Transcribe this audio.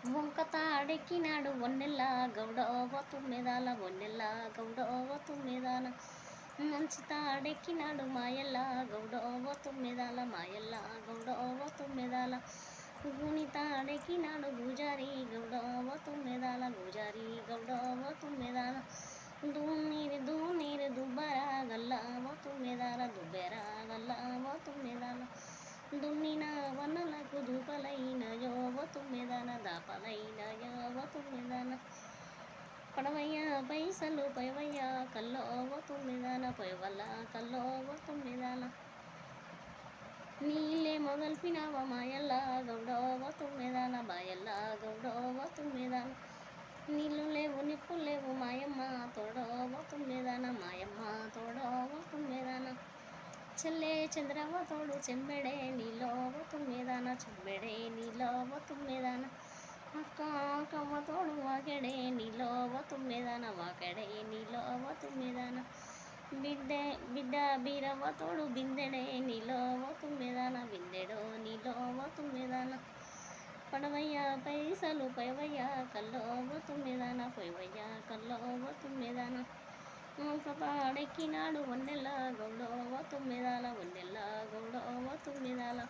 వంక తాడెక్కినాడు వన్నెల గౌడవ తుమ్మెదాల వన్నెల గౌడవ తుమ్మెదాల మంచి తాడెక్కినాడు మాయల్ల గౌడవ తుమ్మెదాల మాయల్ల గౌడవ తుమ్మెదాల గుని తాడెక్కినాడు గుజారి గౌడవ తుమ్మెదాల గుజారి గౌడవ తుమ్మెదాల దూనీరు దుబ్బర గల్లవ తుమ్మెదాల దుబ్బెర గల్లవ తుమ్మెదాల దున్నిన వనలకు దూపలైన యోవ తుమ్మెదాన దాపలైన యోవ తుమ్మెదాన పడవయ్య పైసలు పైవయ్య కల్లోవ తుమ్మెదాన పైవల్ల కల్లోవ తుమ్మెదాన నీళ్ళే మొదల్పినవ మాయల్ల గౌడవ తుమ్మెదాన మాయల్ల గౌడవ తుమ్మెదాన నీళ్ళు లేవు నిప్పులు లేవు మాయమ్మ తోడవ తుమ్మెదాన మాయమ్మ తోడవ తుమ్మెదాన చెల్లే చంద్రవ తోడు చెంబెడే నీలోవ తుమ్మెదాన చెంబెడే నీలోవ తుమ్మెదాన అక్క కవ్వ తోడు వాకెడే నీలోవ తుమ్మెదాన వాకెడే నీలోవ తుమ్మెదాన బిడ్డ బీరవ్వ తోడు బిందెడే నీలోవ తుమ్మెదాన బిందెడో నీలోవ తుమ్మెదాన పడవయ్య పైసలు పైవయ్య కల్లోవ తుమ్మెదాన పైవయ్య కల్లోవ తుమ్మెదాన పాడెక్కినాడు వన్నెల గౌడవ తుమ్మెదాల వన్నెల గౌడవ తుమ్మెదాల